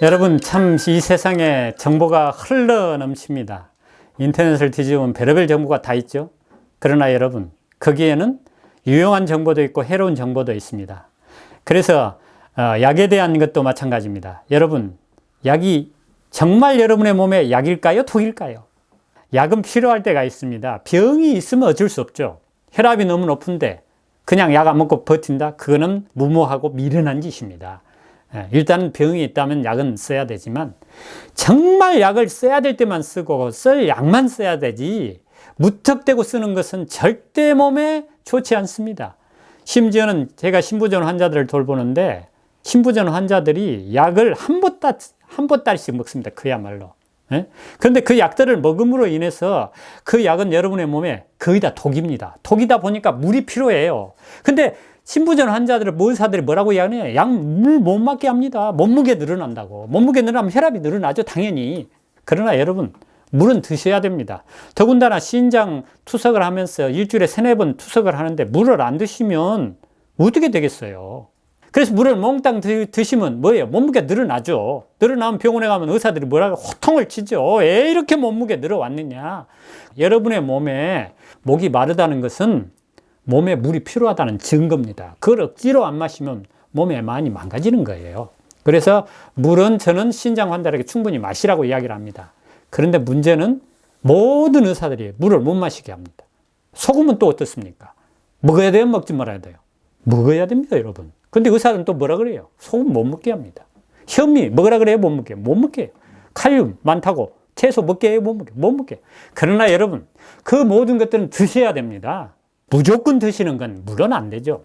여러분, 참 이 세상에 정보가 흘러 넘칩니다. 인터넷을 뒤집으면 별의별 정보가 다 있죠. 그러나 여러분, 거기에는 유용한 정보도 있고 해로운 정보도 있습니다. 그래서 약에 대한 것도 마찬가지입니다. 여러분, 약이 정말 여러분의 몸에 약일까요? 독일까요? 약은 필요할 때가 있습니다. 병이 있으면 어쩔 수 없죠. 혈압이 너무 높은데 그냥 약 안 먹고 버틴다? 그거는 무모하고 미련한 짓입니다. 일단 병이 있다면 약은 써야 되지만 정말 약을 써야 될 때만 쓰고 쓸 약만 써야 되지 무턱대고 쓰는 것은 절대 몸에 좋지 않습니다. 심지어는 제가 신부전 환자들을 돌보는데 신부전 환자들이 약을 한 보따리씩 먹습니다. 그야말로. 그런데 그 약들을 먹음으로 인해서 그 약은 여러분의 몸에 거의 다 독입니다. 독이다 보니까 물이 필요해요. 근데 신부전 환자들을 의사들이 뭐라고 이야기해요? 약 물 못 맞게 합니다. 몸무게 늘어난다고. 몸무게 늘어나면 혈압이 늘어나죠, 당연히. 그러나 여러분, 물은 드셔야 됩니다. 더군다나 신장 투석을 하면서 일주일에 3-4번 투석을 하는데 물을 안 드시면 어떻게 되겠어요? 그래서 물을 몽땅 드시면 뭐예요? 몸무게 늘어나죠. 늘어나면 병원에 가면 의사들이 뭐라고 호통을 치죠. 왜 이렇게 몸무게 늘어왔느냐? 여러분의 몸에 목이 마르다는 것은 몸에 물이 필요하다는 증거입니다. 그걸 억지로 안 마시면 몸에 많이 망가지는 거예요. 그래서 물은 저는 신장 환자에게 충분히 마시라고 이야기를 합니다. 그런데 문제는 모든 의사들이 물을 못 마시게 합니다. 소금은 또 어떻습니까? 먹어야 돼요? 먹지 말아야 돼요? 먹어야 됩니다, 여러분. 근데 의사들은 또 뭐라 그래요? 소금 못 먹게 합니다. 현미 먹으라 그래요? 못 먹게? 못 먹게. 칼륨 많다고 채소 먹게 해요? 못 먹게? 못 먹게. 그러나 여러분, 그 모든 것들은 드셔야 됩니다. 무조건 드시는 건 물론 안 되죠.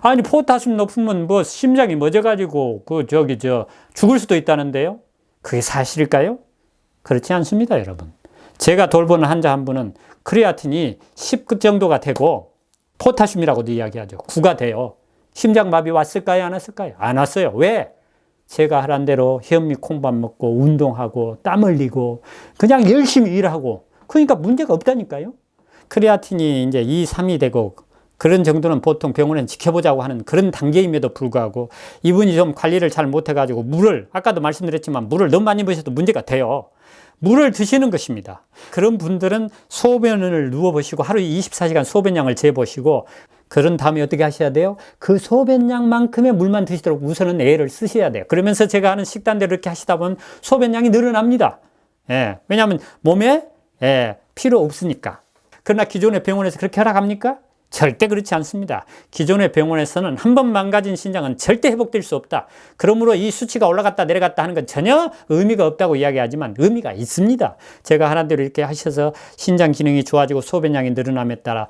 아니, 포타슘 높으면 뭐 심장이 멎어가지고 죽을 수도 있다는데요? 그게 사실일까요? 그렇지 않습니다, 여러분. 제가 돌보는 환자 한 분은 크레아틴이 10급 정도가 되고 포타슘이라고도 이야기하죠. 9가 돼요. 심장마비 왔을까요? 안 왔을까요? 안 왔어요. 왜? 제가 하란 대로 현미 콩밥 먹고 운동하고 땀 흘리고 그냥 열심히 일하고 그러니까 문제가 없다니까요. 크레아틴이 이제 2, 3이 되고 그런 정도는 보통 병원에는 지켜보자고 하는 그런 단계임에도 불구하고 이분이 좀 관리를 잘 못해가지고 물을, 아까도 말씀드렸지만 물을 너무 많이 마셔도 문제가 돼요. 물을 드시는 것입니다. 그런 분들은 소변을 누워보시고 하루에 24시간 소변량을 재보시고 그런 다음에 어떻게 하셔야 돼요? 그 소변량만큼의 물만 드시도록 우선은 애를 쓰셔야 돼요. 그러면서 제가 하는 식단대로 이렇게 하시다 보면 소변량이 늘어납니다. 왜냐하면 몸에 필요 없으니까. 그러나 기존의 병원에서 그렇게 허락합니까? 절대 그렇지 않습니다. 기존의 병원에서는 한 번 망가진 신장은 절대 회복될 수 없다. 그러므로 이 수치가 올라갔다 내려갔다 하는 건 전혀 의미가 없다고 이야기하지만 의미가 있습니다. 제가 하는 대로 이렇게 하셔서 신장 기능이 좋아지고 소변량이 늘어남에 따라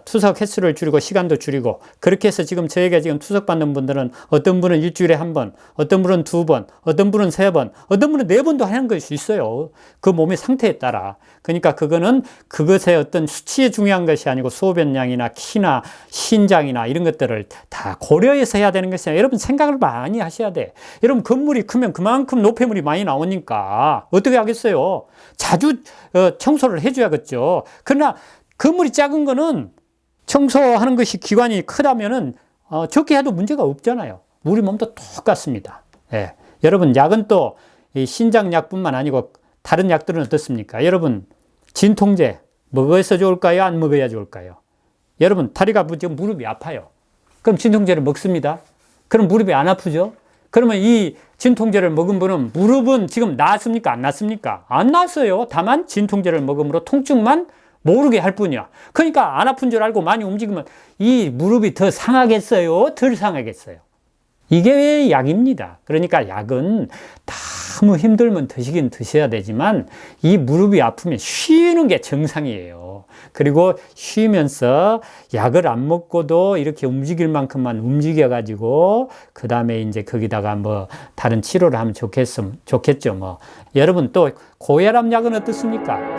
투석 횟수를 줄이고 시간도 줄이고 그렇게 해서 지금 저에게 지금 투석받는 분들은 어떤 분은 일주일에 1번, 어떤 분은 2번, 어떤 분은 3번, 어떤 분은 4번도 하는 것이 있어요. 그 몸의 상태에 따라. 그러니까 그거는 그것의 어떤 수치에 중요한 것이 아니고 소변량이나 키나 신장이나 이런 것들을 다 고려해서 해야 되는 것이냐. 여러분 생각을 많이 하셔야 돼. 여러분 건물이 크면 그만큼 노폐물이 많이 나오니까 어떻게 하겠어요? 자주 청소를 해줘야겠죠. 그러나 건물이 작은 거는 청소하는 것이 기관이 크다면은 적게 해도 문제가 없잖아요. 우리 몸도 똑같습니다. 여러분 약은 또 이 신장약뿐만 아니고 다른 약들은 어떻습니까? 여러분 진통제 먹어서 좋을까요? 안 먹어야 좋을까요? 여러분 다리가 지금 무릎이 아파요. 그럼 진통제를 먹습니다. 그럼 무릎이 안 아프죠? 그러면 이 진통제를 먹은 분은 무릎은 지금 나았습니까? 안 나았습니까? 안 나았어요. 다만 진통제를 먹음으로 통증만 모르게 할 뿐이야. 그러니까 안 아픈 줄 알고 많이 움직이면 이 무릎이 더 상하겠어요? 덜 상하겠어요? 이게 약입니다. 그러니까 약은 너무 힘들면 드시긴 드셔야 되지만 이 무릎이 아프면 쉬는 게 정상이에요. 그리고 쉬면서 약을 안 먹고도 이렇게 움직일 만큼만 움직여가지고 그 다음에 이제 거기다가 뭐 다른 치료를 하면 좋겠죠. 여러분 또 고혈압 약은 어떻습니까?